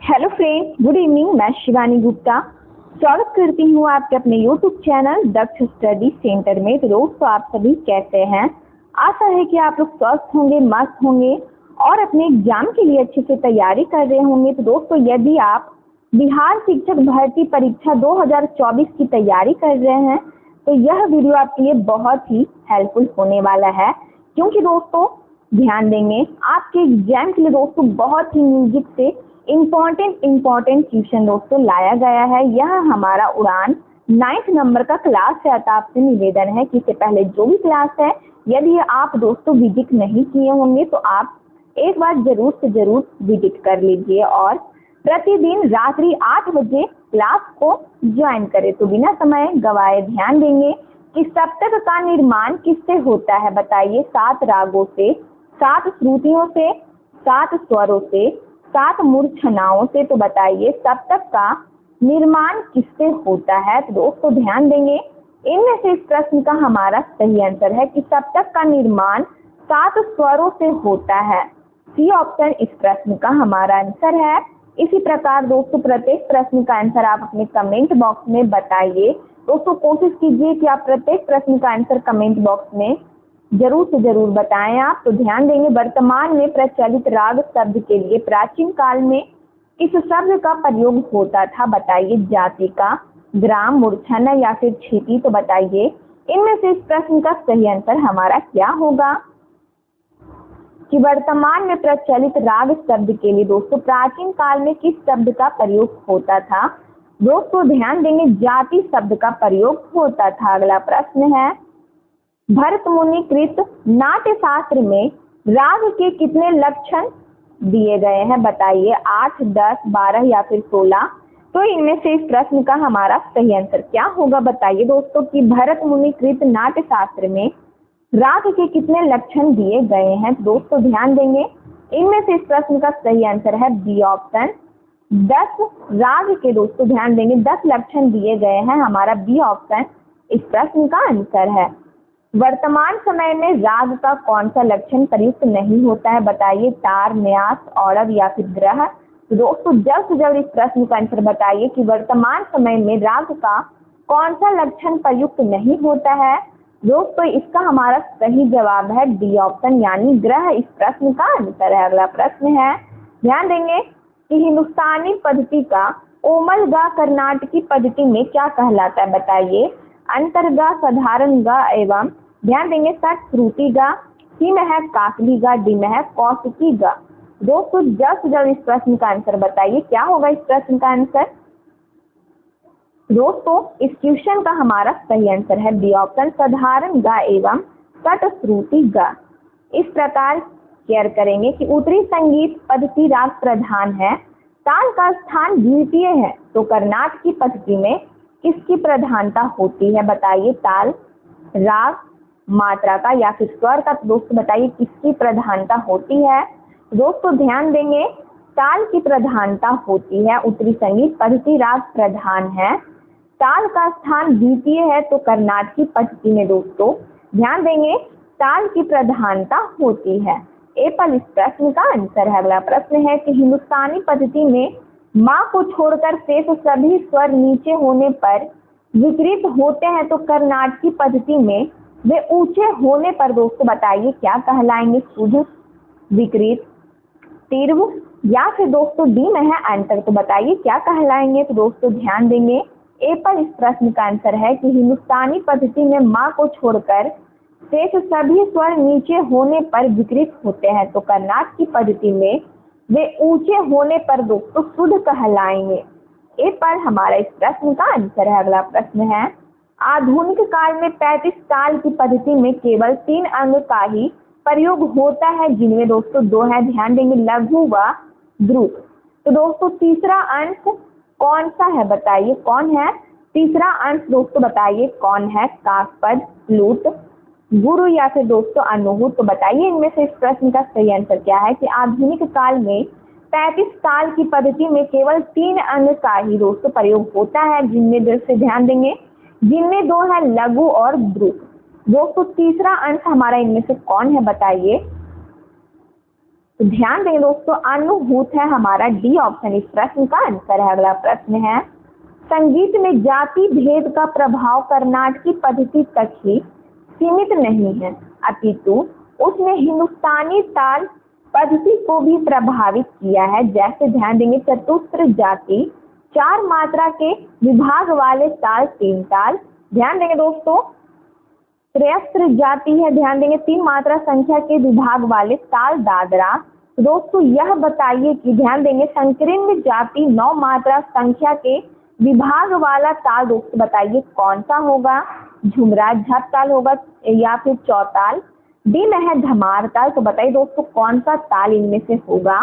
Hello friends, good evening. मैं शिवानी गुप्ता स्वागत करती हूँ आपके अपने यूट्यूब चैनल दक्ष स्टडी सेंटर में। तो दोस्तों, आप सभी कैसे हैं? आशा है कि आप लोग स्वस्थ होंगे, मस्त होंगे और अपने एग्जाम के लिए अच्छे से तैयारी कर रहे होंगे। तो दोस्तों, यदि आप बिहार शिक्षक भर्ती परीक्षा 2024 की तैयारी कर रहे हैं तो यह वीडियो आपके लिए बहुत ही हेल्पफुल होने वाला है, क्योंकि दोस्तों ध्यान देंगे आपके एग्जाम के लिए दोस्तों बहुत ही म्यूजिक से इम्पोर्टेंट क्वेश्चन दोस्तों लाया गया है। यह हमारा उड़ान 9th नंबर का क्लास है। तो आपसे निवेदन है कि इससे पहले जो भी क्लास है, यदि आप दोस्तों विजिट नहीं किए होंगे तो आप एक बार जरूर से जरूर विजिट कर लीजिए और प्रतिदिन रात्रि 8 बजे क्लास को ज्वाइन करें। तो बिना समय गवाए ध्यान देंगे कि सप्तक का निर्माण किससे होता है? बताइए। 7 रागों से, 7 श्रुतियों से, 7 स्वरों से, 7 मूर्छनाओं से। तो बताइए सप्तक का निर्माण किससे होता है? तो दोस्तों ध्यान देंगे, इनमें से इस प्रश्न का हमारा सही आंसर है कि सप्तक का निर्माण 7 स्वरों से होता है। सी ऑप्शन इस प्रश्न का हमारा आंसर है। इसी प्रकार दोस्तों प्रत्येक प्रश्न का आंसर आप अपने कमेंट बॉक्स में बताइए। दोस्तों कोशिश कीजिए कि आप प्रत्येक प्रश्न का आंसर कमेंट बॉक्स में जरूर से जरूर बताएं आप। तो ध्यान देंगे, वर्तमान में प्रचलित राग शब्द के लिए प्राचीन काल में किस शब्द का प्रयोग होता था? बताइए। जाति का, ग्राम, मूर्छना या फिर क्षिति। तो बताइए इनमें से इस प्रश्न का सही आंसर हमारा क्या होगा कि वर्तमान में प्रचलित राग शब्द के लिए दोस्तों प्राचीन काल में किस शब्द का प्रयोग होता था? दोस्तों ध्यान देंगे, जाति शब्द का प्रयोग होता था। अगला प्रश्न है, भरत मुनि कृत नाट्य शास्त्र में राग के कितने लक्षण दिए गए हैं? बताइए। 8, 10, 12 या फिर 16। तो इनमें से इस प्रश्न का हमारा सही आंसर क्या होगा? बताइए दोस्तों कि भरत मुनि कृत नाट्य शास्त्र में राग के कितने लक्षण दिए गए हैं? दोस्तों ध्यान देंगे, इनमें से इस प्रश्न का सही आंसर है बी ऑप्शन। 10 राग के दोस्तों ध्यान देंगे 10 लक्षण दिए गए हैं। हमारा बी ऑप्शन इस प्रश्न का आंसर है। वर्तमान समय में राग का कौन सा लक्षण प्रयुक्त नहीं होता है? बताइए। तार, न्यास, औरव या फिर ग्रह। तो दोस्तों जल्द से जल्द इस प्रश्न का आंसर बताइए कि वर्तमान समय में राग का कौन सा लक्षण प्रयुक्त नहीं होता है? दोस्तों इसका हमारा सही जवाब है डी ऑप्शन, यानी ग्रह इस प्रश्न का आंसर है। अगला प्रश्न है, ध्यान देंगे कि हिंदुस्तानी पद्धति का कोमल गा कर्नाटकी पद्धति में क्या कहलाता है? बताइए। अंतरगा, साधारण गा एवं ध्यान देंगे षट श्रुति गा। सी में है काकली गा, डी में है कौशिकी गा। दोस्तों जल्द से जल्द इस प्रश्न का आंसर बताइए, क्या होगा इस प्रश्न का आंसर? दोस्तों इस क्वेश्चन का हमारा सही आंसर है बी ऑप्शन, साधारण गा एवं षट श्रुति गा। इस प्रकार शेयर करेंगे कि उत्तरी संगीत पद्धति राग प्रधान है, ताल का स्थान द्वितीय है, तो कर्नाटकी पद्धति में किसकी प्रधानता होती है? बताइए। ताल, राग, मात्रा का या फिर स्वर का। तो दोस्तों बताइए किसकी प्रधानता होती है? दोस्तों ध्यान देंगे, ताल की प्रधानता होती है। उत्तरी संगीत पद्धति राग प्रधान है, ताल का स्थान द्वितीय है, तो कर्नाटकी पद्धति में दोस्तों ध्यान देंगे ताल की प्रधानता होती है। ए पर इस प्रश्न का आंसर है। अगला प्रश्न है कि हिंदुस्तानी पद्धति में माँ को छोड़कर शेष सभी स्वर नीचे होने पर विकृत होते हैं, तो कर्नाटकी पद्धति में वे ऊंचे होने पर दोस्तों बताइए क्या कहलाएंगे? शुद्ध, विकृत, तीव्र या फिर दोस्तों डी में है अंतर। तो बताइए क्या कहलाएंगे? तो दोस्तों ध्यान देंगे, ए पर इस प्रश्न का आंसर है कि हिंदुस्तानी पद्धति में माँ को छोड़कर शेष सभी स्वर नीचे होने पर विकृत होते हैं, तो कर्नाटकी पद्धति में वे ऊंचे होने पर दोस्तों शुद्ध कहलाएंगे। ए पर हमारा इस प्रश्न का आंसर है। अगला प्रश्न है, आधुनिक काल में 35 ताल की पद्धति में केवल 3 अंग का ही प्रयोग होता है, जिनमें दोस्तों 2 है। ध्यान देंगे, लघु व द्रुत। तो दोस्तों तीसरा अंश कौन सा है? बताइए कौन है तीसरा अंश? दोस्तों बताइए कौन है? काकपद, प्लूत, गुरु या फिर दोस्तों अनुहूत। तो बताइए इनमें से इस प्रश्न का सही आंसर क्या है कि आधुनिक काल में 35 ताल की पद्धति में केवल 3 अंग का ही दोस्तों प्रयोग होता है, जिनमें दिल से ध्यान देंगे जिनमें 2 है लघु और द्रुत। दोस्तों तीसरा अंश हमारा इनमें से कौन है? बताइए। तो ध्यान दें दोस्तों, अनुभूत है हमारा डी ऑप्शन इस प्रश्न का आंसर है। अगला प्रश्न है, संगीत में जाति भेद का प्रभाव कर्नाटकी पद्धति तक ही सीमित नहीं है, अपितु उसने हिंदुस्तानी ताल पद्धति को भी प्रभावित किया है। जैसे ध्यान देंगे, चतुस्र जाति 4 मात्रा के विभाग वाले ताल 3 ताल। ध्यान देंगे दोस्तों, त्रयस्त्र जाति है, ध्यान देंगे 3 मात्रा संख्या के विभाग वाले ताल दादरा। तो दोस्तों यह बताइए कि ध्यान देंगे संकीर्ण जाति 9 मात्रा संख्या के विभाग वाला ताल दोस्तों बताइए कौन सा होगा, झुमरा झप ताल होगा या फिर चौताल। डी में है धमार ताल। तो बताइए दोस्तों कौन सा ताल इनमें से होगा।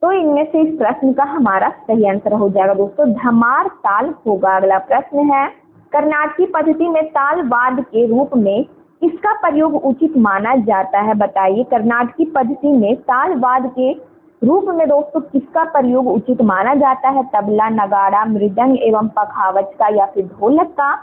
तो इनमें से इस प्रश्न का हमारा सही आंसर हो जाएगा दोस्तों धमार ताल होगा। अगला प्रश्न है, कर्नाटकी पद्धति में तालवाद के रूप में किसका प्रयोग उचित माना जाता है, बताइए। कर्नाटकी पद्धति में तालवाद के रूप में दोस्तों किसका प्रयोग उचित माना जाता है, तबला, नगाड़ा, मृदंग एवं पखावज का या फिर ढोलक का।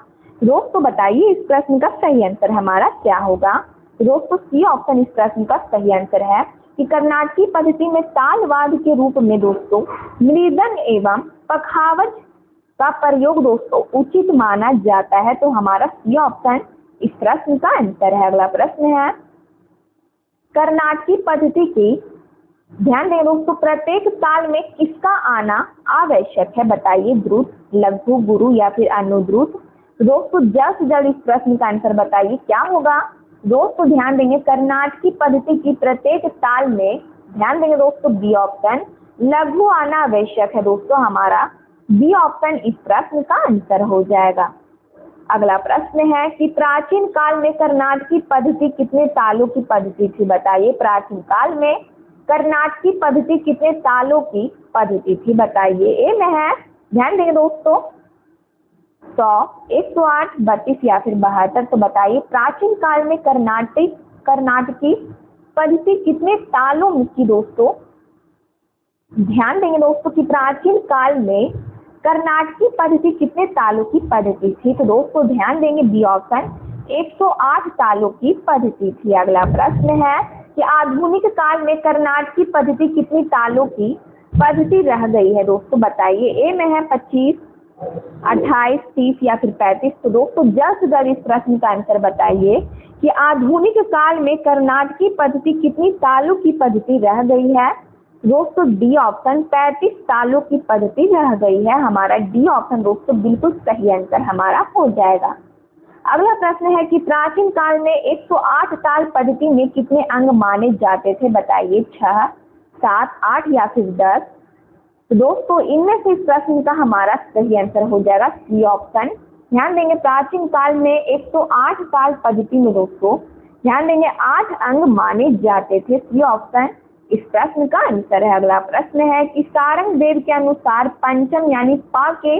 दोस्तों बताइए इस प्रश्न का सही आंसर हमारा क्या होगा। दोस्तों सी ऑप्शन इस प्रश्न का सही आंसर है कि कर्नाटकी पद्धति में तालवाद के रूप में दोस्तों मृदंग एवं पखावज का प्रयोग दोस्तों उचित माना जाता है। तो हमारा सी ऑप्शन इस प्रश्न का आंसर है। अगला प्रश्न है, कर्नाटकी पद्धति की ध्यान दें दोस्तों प्रत्येक ताल में किसका आना आवश्यक है, बताइए। द्रुत, लघु, गुरु या फिर अनुद्रुत। दोस्तों जल्द से जल्द इस प्रश्न का आंसर बताइए क्या होगा। दोस्तों ध्यान देंगे कर्नाटकी पद्धति की प्रत्येक ताल में ध्यान देंगे दोस्तों बी ऑप्शन लघु आना आवश्यक है। दोस्तों हमारा बी ऑप्शन इस प्रश्न का आंसर हो जाएगा। अगला प्रश्न है कि प्राचीन काल में कर्नाटकी पद्धति कितने तालों की पद्धति थी, बताइए। प्राचीन काल में कर्नाटकी पद्धति कितने तालों की पद्धति थी, बताइए। ए में है ध्यान देंगे दोस्तों 100, 108, 32 या फिर 72। तो बताइए प्राचीन काल में कर्नाटकी पद्धति कितने तालों की दोस्तों। ध्यान देंगे दोस्तों कि प्राचीन काल में कर्नाटकी पद्धति कितने तालों की पद्धति थी। तो दोस्तों ध्यान देंगे बी ऑप्शन 108 तालों की पद्धति थी। अगला प्रश्न है कि आधुनिक काल में कर्नाटकी पद्धति कितनी तालों की पद्धति रह गई है, दोस्तों बताइए। ए में है 25, 28, 30 या फिर 35। तो दोस्तों जल्द से जल्द इस प्रश्न का आंसर बताइए कि आधुनिक काल में कर्नाटकी पद्धति कितनी तालों की पद्धति रह गई है। दोस्तों डी ऑप्शन 35 तालों की पद्धति रह गई है। हमारा डी ऑप्शन दोस्तों बिल्कुल सही आंसर हमारा हो जाएगा। अगला प्रश्न है कि प्राचीन काल में 108 ताल पद्धति में कितने अंग माने जाते थे, बताइए। 6, 7, 8 या फिर 10। तो दोस्तों इनमें से इस प्रश्न का हमारा सही आंसर हो जाएगा सी ऑप्शन। ध्यान देंगे प्राचीन काल में 108 ताल पद्धति में दोस्तों ध्यान देंगे 8 अंग माने जाते थे। सी ऑप्शन इस प्रश्न का आंसर है। अगला प्रश्न है कि सारंग वेद के अनुसार पंचम यानी पा के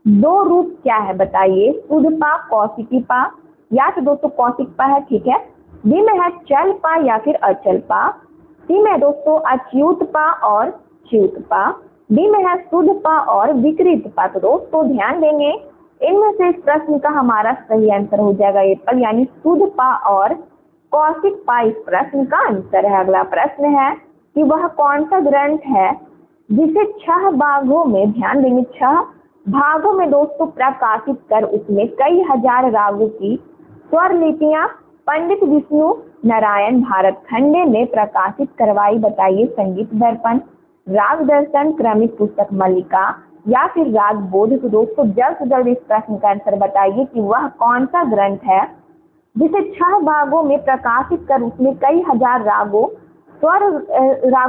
2 रूप क्या है, बताइए। शुद्ध पा, कौशिकी पा या फिर दोस्तों कौशिक पा है, ठीक है। बी में है चल पा या फिर अचल पा। सी में दोस्तों अच्युत पा और च्युत पा। डी में है शुद्ध पा और विकृत पा। तो दोस्तों ध्यान देंगे इनमें से इस प्रश्न का हमारा सही आंसर हो जाएगा एप्पल यानी शुद्ध पा और कौशिक पा इस प्रश्न का आंसर है। अगला प्रश्न है कि वह कौन सा ग्रंथ है जिसे 6 भागों में ध्यान देंगे 6 भागों में दोस्तों प्रकाशित कर उसमें कई हजार रागों की स्वर लिपियां पंडित विष्णु नारायण भारत खंडे ने प्रकाशित करवाई, बताइए। संगीत दर्पण, राग दर्शन, क्रमिक पुस्तक मल्लिका या फिर राग बोध। तो दोस्तों जल्द से जल्द इस प्रश्न का आंसर बताइए कि वह कौन सा ग्रंथ है जिसे 6 भागों में प्रकाशित कर उसमें कई हजार रागों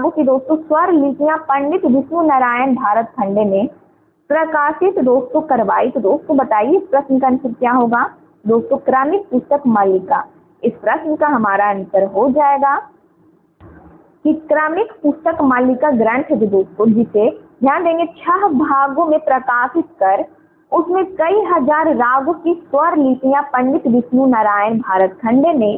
की दोस्तों स्वर लिपियां पंडित विष्णु नारायण भारत खंडे ने प्रकाशित दोस्तों करवाई। तो दोस्तों बताइए इस प्रश्न का आंसर क्या होगा। दोस्तों क्रमिक पुस्तक मल्लिका इस प्रश्न का हमारा आंसर हो जाएगा कि क्रमिक पुस्तक मल्लिका ग्रंथ है दोस्तों जिसे ध्यान देंगे 6 भागों में प्रकाशित कर उसमें कई हजार रागों की स्वर लिपियां पंडित विष्णु नारायण भारत खंडे ने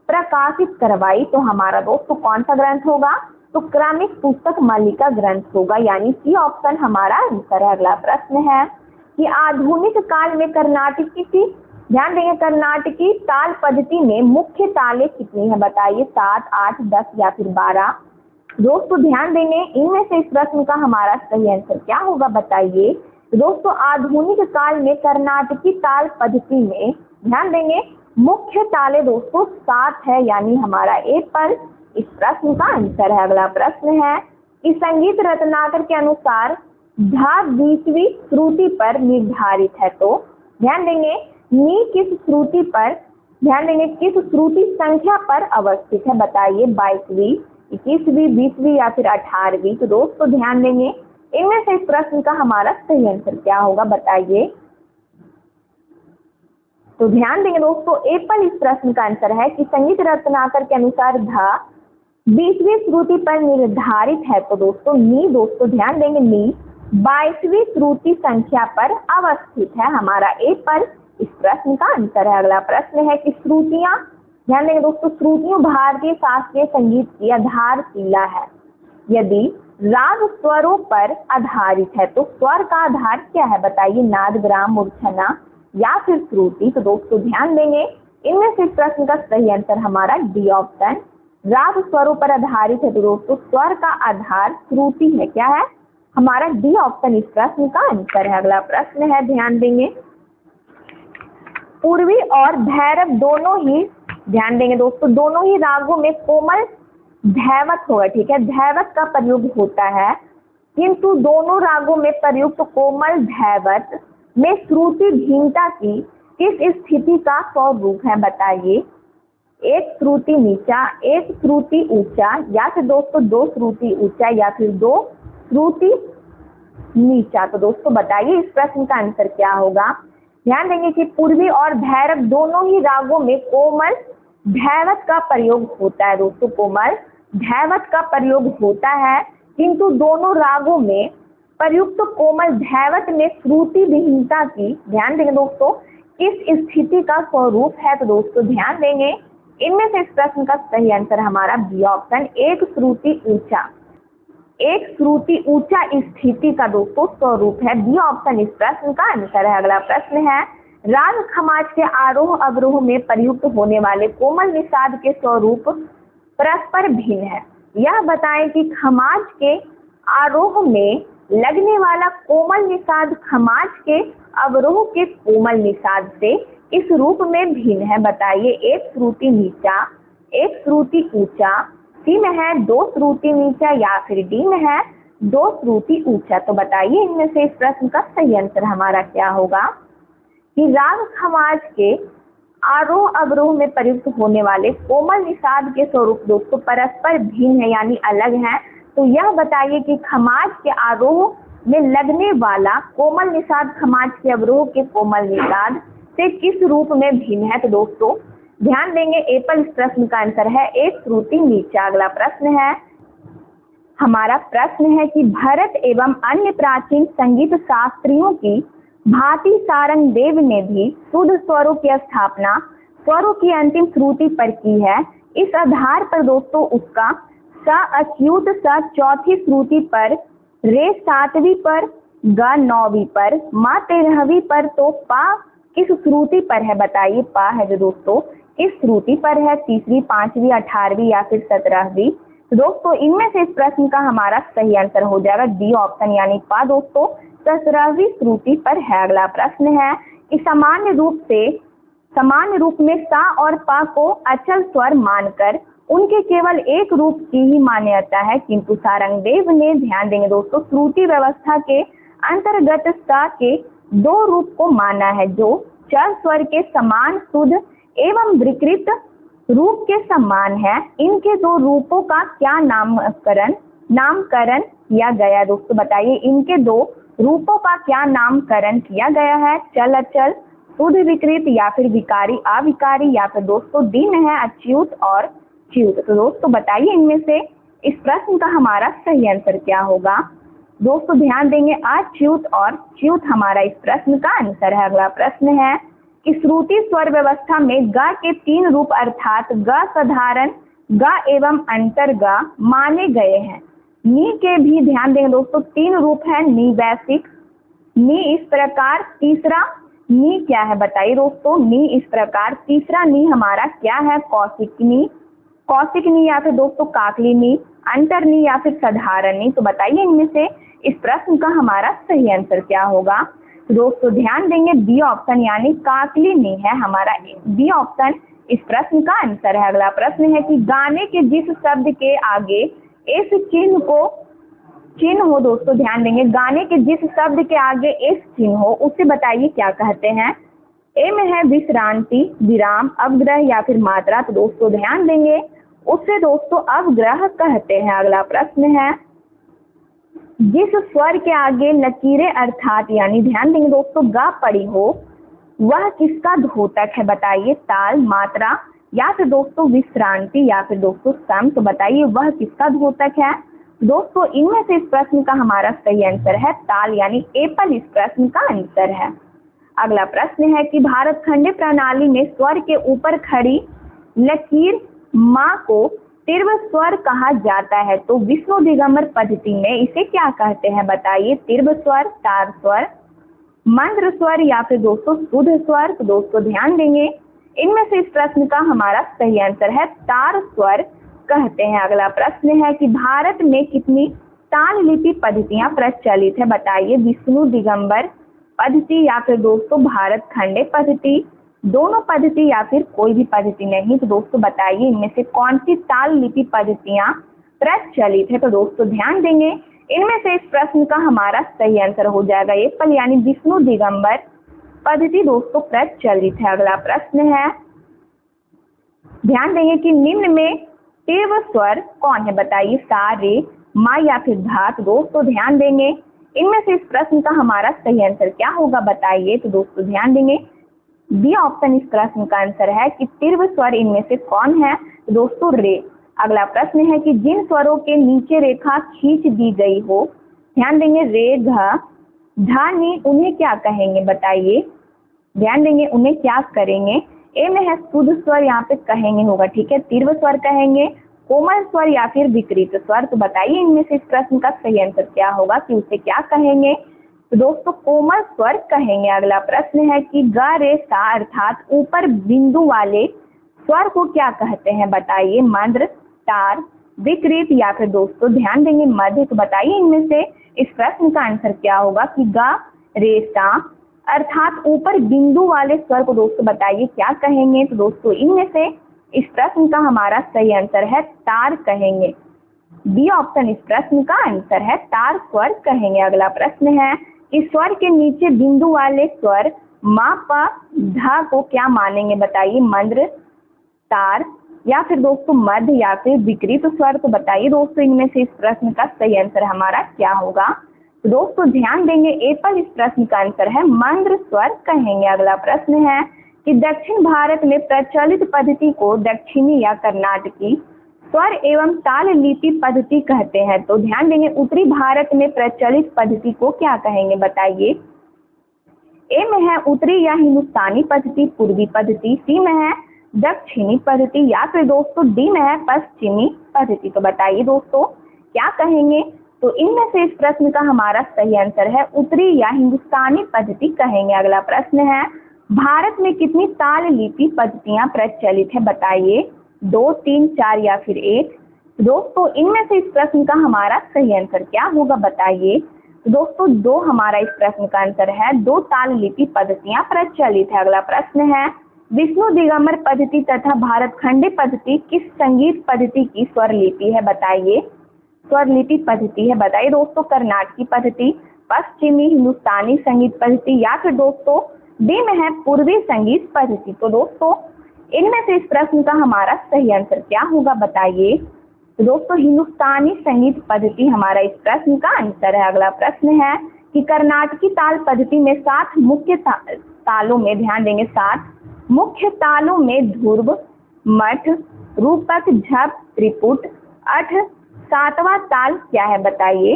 प्रकाशित करवाई। तो हमारा दोस्तों कौन सा ग्रंथ होगा, तो क्रमिक पुस्तक मल्लिका ग्रंथ होगा यानी सी ऑप्शन हमारा आंसर है। अगला प्रश्न है कि आधुनिक काल में कर्नाटकी की ध्यान देंगे कर्नाटकी ताल पद्धति में मुख्य तालें कितनी है, बताइए। 7, 8, 10 या फिर 12। दोस्तों ध्यान देंगे इनमें से इस प्रश्न का हमारा सही आंसर क्या होगा बताइए। दोस्तों आधुनिक काल में कर्नाटकी ताल पद्धति में ध्यान देंगे मुख्य ताले दोस्तों 7 है, यानी हमारा ए पर इस प्रश्न का आंसर है। अगला प्रश्न है कि संगीत रत्नाकर के अनुसार धा 20वीं श्रुति पर निर्धारित है, तो ध्यान देंगे नी किस श्रुति पर, ध्यान देंगे किस श्रुति संख्या पर अवस्थित है बताइए। 22वीं, 21वीं, 20वीं या फिर 18वीं। तो दोस्तों ध्यान देंगे इनमें से इस प्रश्न का हमारा सही आंसर क्या होगा बताइए। तो ध्यान देंगे दोस्तों ए पर इस प्रश्न का आंसर है कि संगीत रत्नाकर के अनुसार धा 20वीं श्रुति पर निर्धारित है, तो दोस्तों नी, दोस्तों ध्यान देंगे नी 22वीं श्रुति संख्या पर अवस्थित है। हमारा ए पर इस प्रश्न का आंसर है। अगला प्रश्न है कि श्रुतियां, ध्यान देंगे दोस्तों श्रुतियों भारतीय शास्त्रीय संगीत की आधारशिला है। यदि राग स्वरों पर आधारित है तो स्वर का आधार क्या है बताइए। नाद, ग्राम, मूर्छना या फिर श्रुति। तो दोस्तों ध्यान देंगे इनमें से इस प्रश्न का सही आंसर हमारा डी ऑप्शन राग स्वरों पर आधारित है, तो दोस्तों स्वर का आधार श्रुति है। क्या है हमारा डी ऑप्शन इस प्रश्न का आंसर है। अगला प्रश्न है ध्यान देंगे पूर्वी और भैरव दोनों ही, ध्यान देंगे दोस्तों दोनों ही रागों में कोमल धैवत होगा, ठीक है, धैवत का प्रयोग होता है, किंतु दोनों रागों में प्रयुक्त कोमल धैवत में श्रुति भिन्नता की किस स्थिति का स्वरूप है बताइए। एक श्रुति नीचा, एक श्रुति ऊंचा या फिर दोस्तों 2 श्रुति ऊंचा या फिर 2 श्रुति नीचा। तो दोस्तों बताइए इस प्रश्न का आंसर क्या होगा। ध्यान देंगे कि पूर्वी और भैरव दोनों ही रागों में कोमल धैवत का प्रयोग होता है। दोस्तों कोमल धैवत का प्रयोग होता है, किंतु दोनों रागों में प्रयुक्त कोमल धैवत में श्रुति भिन्नता की, ध्यान देंगे दोस्तों किस स्थिति का स्वरूप है। तो दोस्तों ध्यान देंगे इनमें से इस प्रश्न का सही आंसर हमारा बी ऑप्शन एक श्रुति ऊंचा, एक श्रुति ऊंचा स्थिति का दोस्तों स्वरूप है। बी ऑप्शन इस प्रश्न का आंसर है। अगला प्रश्न है राग खमाज के आरोह अवरोह में प्रयुक्त होने वाले कोमल निषाद के स्वरूप परस्पर भिन्न है। यह बताएं कि खमाज के आरोह में लगने वाला कोमल निषाद खमाज के अवरोह के कोमल निषाद से इस रूप में भिन्न है बताइए। एक श्रुति नीचा, एक श्रुति ऊंचा, सी में है 2 श्रुति नीचा या फिर डी में है 2 श्रुति ऊंचा। तो बताइए इनमें से इस प्रश्न का सही आंसर हमारा क्या होगा कि राग खमाज के आरोह अवरोह में प्रयुक्त होने वाले कोमल निषाद के स्वरूप दोस्तों परस्पर भिन्न है, यानी अलग है। तो यह बताइए कि खमाज के आरोह में लगने वाला कोमल निषाद खमाज के अवरोह के कोमल निषाद से किस रूप में भिन्न है। तो दोस्तों ध्यान देंगे ए पर इस प्रश्न का आंसर है एक श्रुति नीचा। अगला प्रश्न है हमारा प्रश्न है कि भरत एवं अन्य प्राचीन संगीत शास्त्रियों की भांति सारंग देव ने भी शुद्ध स्वरों की स्थापना स्वरों की अंतिम श्रुति पर की है। इस आधार पर दोस्तों उसका स अच्युत स चौथी श्रुति पर, रे 7वीं पर, ग 9वीं पर, मा 13वीं पर, तो पा किस श्रुति पर है बताइए। पा है जो दोस्तों किस श्रुति पर है, 3वीं, 5वीं, 18वीं या फिर 17वीं। तो दोस्तों इनमें से इस प्रश्न का हमारा सही आंसर हो जाएगा डी ऑप्शन यानी पा दोस्तों 17वीं श्रुति पर है। अगला प्रश्न है कि सामान्य रूप में सा और पा को अचल स्वर मानकर उनके केवल एक रूप की ही मान्यता है, किंतु सारंगदेव ने, ध्यान देंगे दोस्तों, श्रुति व्यवस्था के अंतर्गत सा के 2 रूप को माना है जो चल स्वर के समान शुद्ध एवं विकृत रूप के समान है। इनके 2 रूपों का क्या नामकरण किया गया दोस्तों बताइए। इनके 2 रूपों का क्या नामकरण किया गया है। चल अचल, शुद्ध विकृत या फिर विकारी अविकारी या फिर दोस्तों डी में है अच्युत और च्युत। तो दोस्तों बताइए इनमें से इस प्रश्न का हमारा सही आंसर क्या होगा। दोस्तों ध्यान देंगे अच्युत और च्युत हमारा इस प्रश्न का आंसर है। अगला प्रश्न है कि श्रुति स्वर व्यवस्था में ग के 3 रूप अर्थात ग साधारण, ग एवं अंतर ग माने गए हैं। नी के भी ध्यान देंगे दोस्तों 3 रूप है, नी वैशिक, नी इस प्रकार, तीसरा नी क्या है बताइए दोस्तों। नी इस प्रकार, तीसरा नी हमारा क्या है कौशिक नी या फिर दोस्तों काकली नी। अंतरनी या फिर साधारणी। तो बताइए इनमें से इस प्रश्न का हमारा सही आंसर क्या होगा। तो दोस्तों ध्यान देंगे बी ऑप्शन यानी काकलिनी है हमारा बी ऑप्शन इस प्रश्न का आंसर है। अगला प्रश्न है कि गाने के जिस शब्द के आगे इस चिन्ह हो, दोस्तों ध्यान देंगे गाने के जिस शब्द के आगे इस चिन्ह हो उसे बताइए क्या कहते हैं। ए में है विश्रांति, विराम, अवग्रह या फिर मात्रा। तो दोस्तों ध्यान देंगे उसे दोस्तों अवग्रह कहते हैं। अगला प्रश्न है जिस स्वर के आगे लकीरें अर्थात यानी ध्यान देंगे दोस्तों गा पड़ी हो वह किसका द्योतक है बताइए। ताल, मात्रा या फिर दोस्तों विश्रांति या फिर दोस्तों सम। तो बताइए वह किसका द्योतक है। दोस्तों इनमें से इस प्रश्न का हमारा सही आंसर है ताल यानी एप्पल इस प्रश्न का आंसर है। अगला प्रश्न है कि भारतखंडीय प्रणाली में स्वर के ऊपर खड़ी लकीर माँ को तीव्र स्वर कहा जाता है। तो विष्णु दिगंबर पद्धति में इसे क्या कहते हैं बताइए। तीव्र स्वर, तार स्वर, मंद्र स्वर या फिर दोस्तों शुद्ध स्वर। तो दोस्तों ध्यान देंगे इनमें से इस प्रश्न का हमारा सही आंसर है तार स्वर कहते हैं। अगला प्रश्न है कि भारत में कितनी ताल लिपि पद्धतियां प्रचलित है बताइए। विष्णु दिगंबर पद्धति या फिर दोस्तों भारतखंडीय पद्धति, दोनों पद्धति या फिर कोई भी पद्धति नहीं। तो दोस्तों बताइए इनमें से कौन सी ताल लिपि पद्धतियां प्रचलित है। तो दोस्तों ध्यान देंगे इनमें से इस प्रश्न का हमारा सही आंसर हो जाएगा एप्पल यानी विष्णु दिगंबर पद्धति दोस्तों प्रचलित है। अगला प्रश्न है ध्यान देंगे कि निम्न में तीव्र स्वर कौन है बताइए। सा, रे, मा या फिर धा। तो दोस्तों ध्यान देंगे इनमें से इस प्रश्न का हमारा सही आंसर क्या होगा बताइए। तो दोस्तों ध्यान देंगे बी ऑप्शन इस प्रश्न का आंसर है कि तीव्र स्वर इनमें से कौन है। तो दोस्तों रे। अगला प्रश्न है कि जिन स्वरों के नीचे रेखा खींच दी गई हो, ध्यान देंगे रे, घ, धा, नी, उन्हें क्या कहेंगे बताइए। ध्यान देंगे उन्हें क्या करेंगे। ए में है शुद्ध स्वर, यहाँ पे कहेंगे होगा, ठीक है। तीव्र स्वर कहेंगे, कोमल स्वर या फिर विकृत स्वर। तो बताइए इनमें से इस प्रश्न का सही आंसर क्या होगा कि उसे क्या कहेंगे। तो दोस्तों कोमल स्वर कहेंगे। अगला प्रश्न है कि ग, रे, सा अर्थात ऊपर बिंदु वाले स्वर को क्या कहते हैं बताइए। मंद्र, तार, विकृत या फिर दोस्तों ध्यान देंगे मध्य। तो बताइए इनमें से इस प्रश्न का आंसर क्या होगा कि ग, रे, सा अर्थात ऊपर बिंदु वाले स्वर को दोस्तों बताइए क्या कहेंगे। तो दोस्तों इनमें से इस प्रश्न का हमारा सही आंसर है तार कहेंगे। बी ऑप्शन इस प्रश्न का आंसर है तार स्वर कहेंगे। अगला प्रश्न है कि स्वर के नीचे बिंदु वाले स्वर मा, प, धा को क्या मानेंगे बताइए। मंद्र, तार या फिर दोस्तों मध्य या फिर विकृत स्वर। तो बताइए दोस्तों इनमें से इस प्रश्न का सही आंसर हमारा क्या होगा। तो दोस्तों ध्यान देंगे एप्पल इस प्रश्न का आंसर है मंद्र स्वर कहेंगे। अगला प्रश्न है कि दक्षिण भारत में प्रचलित पद्धति को दक्षिणी या कर्नाटकी स्वर एवं ताल लिपि पद्धति कहते हैं। तो ध्यान देंगे उत्तरी भारत में प्रचलित पद्धति को क्या कहेंगे बताइए। ए में है उत्तरी या हिंदुस्तानी पद्धति, पूर्वी पद्धति, सी में है दक्षिणी पद्धति या फिर दोस्तों डी में है पश्चिमी पद्धति। तो बताइए दोस्तों क्या कहेंगे। तो इनमें से इस प्रश्न का हमारा सही आंसर है उत्तरी या हिंदुस्तानी पद्धति कहेंगे। अगला प्रश्न है भारत में कितनी ताल लिपि पद्धतियां प्रचलित है बताइए। 2, 3, 4 या फिर 1। दोस्तों इनमें से इस प्रश्न का हमारा सही आंसर क्या होगा बताइए। तो दोस्तों 2 हमारा इस प्रश्न का आंसर है। 2 ताल लिपि पद्धतियां प्रचलित है। अगला प्रश्न है विष्णु दिगंबर पद्धति तथा भारतखंडीय पद्धति किस संगीत पद्धति की स्वर लिपि है बताइए। स्वर लिपि पद्धति है बताइए दोस्तों कर्नाटकी पद्धति, पश्चिमी हिंदुस्तानी संगीत पद्धति या फिर दोस्तों डी में है पूर्वी संगीत पद्धति। तो दोस्तों इनमें से इस प्रश्न का हमारा सही आंसर क्या होगा बताइए। तो दोस्तों हिंदुस्तानी संगीत पद्धति हमारा इस प्रश्न का आंसर है। अगला प्रश्न है कि कर्नाटकी ताल पद्धति में 7 मुख्य तालों में ध्यान देंगे 7 मुख्य तालों में ध्रुव, मठ, रूपक, झप, त्रिपुट, अठ, 7वां ताल क्या है बताइए।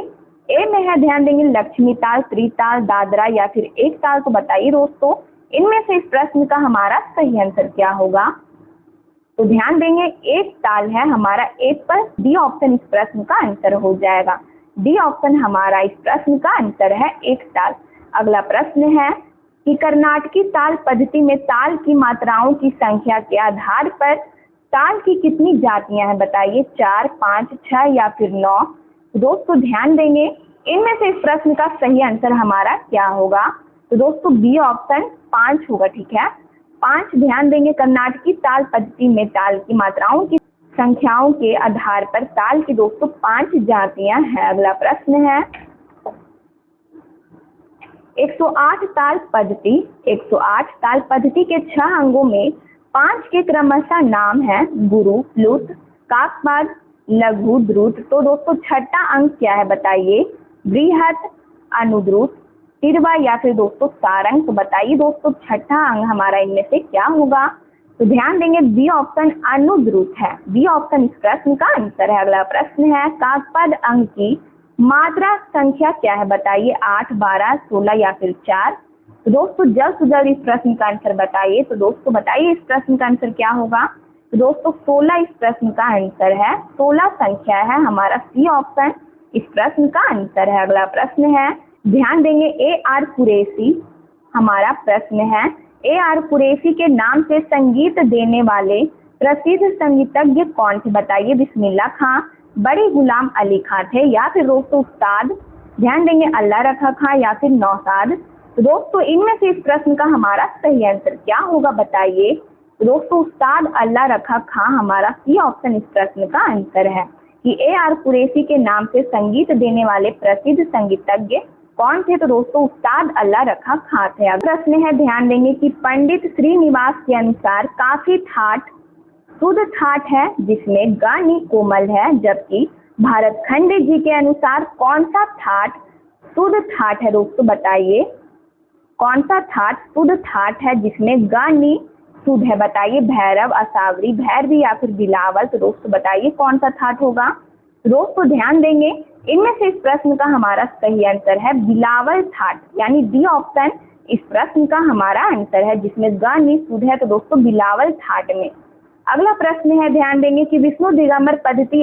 ए में है ध्यान देंगे लक्ष्मी ताल, त्रिताल, दादरा या फिर एक ताल। तो बताइए दोस्तों इनमें से इस प्रश्न का हमारा सही आंसर क्या होगा। तो ध्यान देंगे एक ताल है हमारा एप्पल। डी ऑप्शन इस प्रश्न का आंसर हो जाएगा। डी ऑप्शन हमारा इस प्रश्न का आंसर है एक ताल। अगला प्रश्न है कि कर्नाटकी ताल पद्धति में ताल की मात्राओं की संख्या के आधार पर ताल की कितनी जातियां हैं बताइए, 4, 5, 6 या फिर 9। दोस्तों ध्यान देंगे, इनमें से इस प्रश्न का सही आंसर हमारा क्या होगा? तो दोस्तों बी ऑप्शन 5 होगा, ठीक है। 5 ध्यान देंगे, कर्नाटकी ताल पद्धति में ताल की मात्राओं की संख्याओं के आधार पर ताल की दोस्तों 5 जातियां हैं। अगला प्रश्न है 108 ताल पद्धति। 108 ताल पद्धति के 6 अंगों में 5 के क्रमशः नाम है गुरु, प्लुत, काकपद, लघु, द्रुत। तो दोस्तों छठा अंग क्या है बताइए? बृहत, अनुद्रुत, तिरवा या फिर दोस्तों सारंग। तो बताइए दोस्तों छठा अंग हमारा इनमें से क्या होगा? तो ध्यान देंगे बी ऑप्शन अनुद्रुत है। बी ऑप्शन इस प्रश्न का आंसर है। अगला प्रश्न है काकपद अंग की मात्रा संख्या क्या है बताइए? 8, 12, 16 या फिर 4। तो दोस्तों जल्द से जल्द इस प्रश्न का आंसर बताइए। तो दोस्तों बताइए इस प्रश्न का आंसर क्या होगा? तो दोस्तों 16 इस प्रश्न का आंसर है। 16 संख्या है हमारा, सी ऑप्शन इस प्रश्न का आंसर है। अगला प्रश्न है, ध्यान देंगे ए आर कुरैशी हमारा प्रश्न है। ए आर कुरैशी के नाम से संगीत देने वाले प्रसिद्ध संगीतज्ञ कौन थे बताइए? बिस्मिल्लाह खां, बड़े गुलाम अली खां थे या फिर दोस्तों उस्ताद, ध्यान देंगे अल्लाह रखा खां या फिर नौशाद। तो दोस्तों इनमें से इस प्रश्न का हमारा सही आंसर क्या होगा बताइए? तो दोस्तों उस्ताद अल्लाह रखा खां हमारा सी ऑप्शन इस प्रश्न का आंसर है कि ए आर कुरैशी के नाम से संगीत देने वाले प्रसिद्ध संगीतज्ञ कौन थे? तो दोस्तों उस्ताद अल्लाह रखा खां थे। अगला प्रश्न है, ध्यान देंगे कि पंडित श्रीनिवास के अनुसार काफी ठाठ शुद्ध ठाठ है जिसमें गानी कोमल है, जबकि भारत खंडे जी के अनुसार कौन सा ठाठ शुद्ध ठाठ है? दोस्तों बताइए कौन सा ठाठ शुद्ध ठाठ है जिसमें गानी शुद्ध है बताइए? भैरव, असावरी, भैरवी या फिर बिलावल। तो दोस्तों बताइए कौन सा ठाठ होगा? दोस्तों ध्यान देंगे इनमें से इस प्रश्न का हमारा सही आंसर है बिलावल ठाठ, यानी डी ऑप्शन इस प्रश्न का हमारा आंसर है जिसमें गानी शुद्ध है। तो दोस्तों बिलावल ठाठ में। अगला प्रश्न है, ध्यान देंगे कि विष्णु दिगंबर पद्धति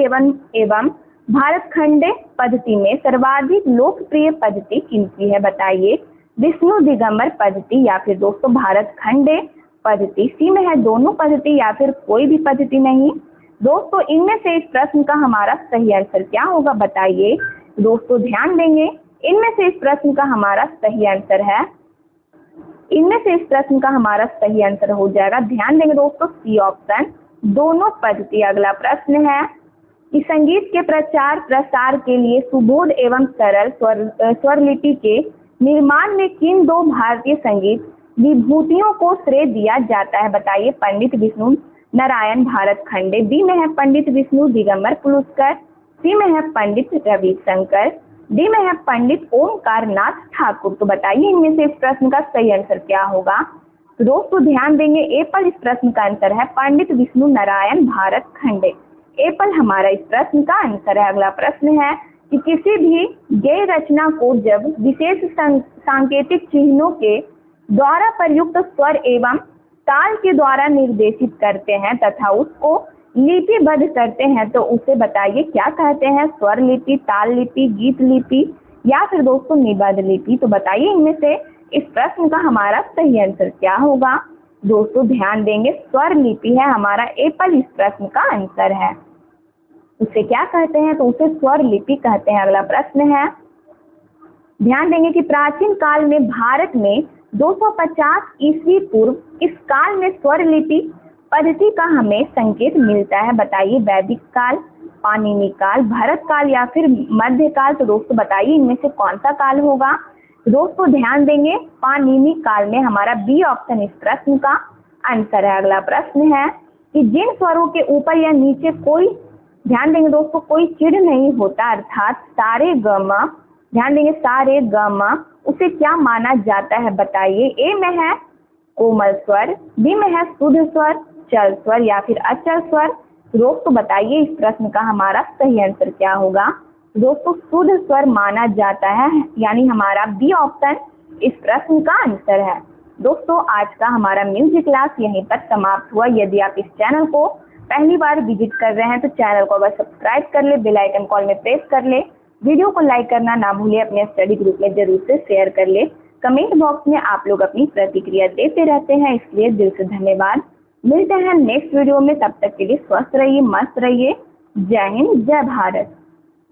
एवं भारत खंडे पद्धति में सर्वाधिक लोकप्रिय पद्धति किनकी है बताइए? विष्णु दिगंबर पद्धति या फिर दोस्तों भारत खंडे पद्धति। सी में है दोनों पद्धति या फिर कोई भी पद्धति नहीं। दोस्तों इनमें से इस प्रश्न का हमारा सही आंसर क्या होगा बताइए? दोस्तों ध्यान देंगे इनमें से इस प्रश्न का हमारा सही आंसर है, इनमें से इस प्रश्न का हमारा सही आंसर हो जाएगा, ध्यान देंगे दोस्तों सी ऑप्शन दोनों पद्धति। अगला प्रश्न है कि संगीत के प्रचार प्रसार के लिए सुबोध एवं सरल स्वरलिपि के निर्माण में किन 2 भारतीय संगीत विभूतियों को श्रेय दिया जाता है बताइए? पंडित विष्णु नारायण भारत खंडे, बी में है पंडित विष्णु दिगंबर पुलुस्कर, सी में है पंडित रविशंकर, डी में है पंडित ओमकार नाथ ठाकुर। तो बताइए इनमें से इस प्रश्न का सही आंसर क्या होगा? तो दोस्तों ध्यान देंगे एपल इस प्रश्न का आंसर है पंडित विष्णु नारायण भारत खंडे। एपल हमारा इस प्रश्न का आंसर है। अगला प्रश्न है कि किसी भी गेय रचना को जब विशेष सांकेतिक चिन्हों के द्वारा प्रयुक्त स्वर एवं ताल के द्वारा निर्देशित करते हैं तथा उसको लिपिबद्ध करते हैं तो उसे बताइए क्या कहते हैं? स्वर लिपि, ताल लिपि, गीत लिपि या फिर दोस्तों निबद्ध लिपि। तो बताइए इनमें से इस प्रश्न का हमारा सही आंसर क्या होगा? दोस्तों ध्यान देंगे स्वर लिपि है हमारा, एपल इस प्रश्न का आंसर है। उसे क्या कहते हैं? तो उसे स्वर लिपि कहते हैं। अगला प्रश्न है, ध्यान देंगे कि प्राचीन काल में भारत में 250 ईस्वी पूर्व इस काल में स्वर लिपि पद्धति का हमें संकेत मिलता है बताइए? वैदिक काल, पाणिनि काल, भरत काल या फिर मध्य काल। तो दोस्तों बताइए इनमें से कौन सा काल होगा? दोस्तों ध्यान देंगे पाणिनि काल में हमारा बी ऑप्शन इस प्रश्न का आंसर है। अगला प्रश्न है कि जिन स्वरों के ऊपर या नीचे कोई, ध्यान देंगे दोस्तों कोई चिढ़ नहीं होता अर्थात सारे गमा, ध्यान देंगे सारे गमा, उसे क्या माना जाता है बताइए? ए में है कोमल स्वर, बी में है शुद्ध स्वर, चल स्वर या फिर अचल स्वर। दोस्तों बताइए इस प्रश्न का हमारा सही आंसर क्या होगा? दोस्तों शुद्ध स्वर माना जाता है, यानी हमारा बी ऑप्शन इस प्रश्न का आंसर है। दोस्तों आज का हमारा म्यूजिक क्लास यहीं पर समाप्त हुआ। यदि आप इस चैनल को पहली बार विजिट कर रहे हैं तो चैनल को बस सब्सक्राइब कर ले, बेल आइकन कॉल में प्रेस कर ले, वीडियो को लाइक करना ना भूले, अपने स्टडी ग्रुप में जरूर से शेयर कर ले। कमेंट बॉक्स में आप लोग अपनी प्रतिक्रिया देते रहते हैं, इसलिए दिल से धन्यवाद। मिलते हैं नेक्स्ट वीडियो में, तब तक के लिए स्वस्थ रहिए, मस्त रहिए। जय हिंद, जय भारत।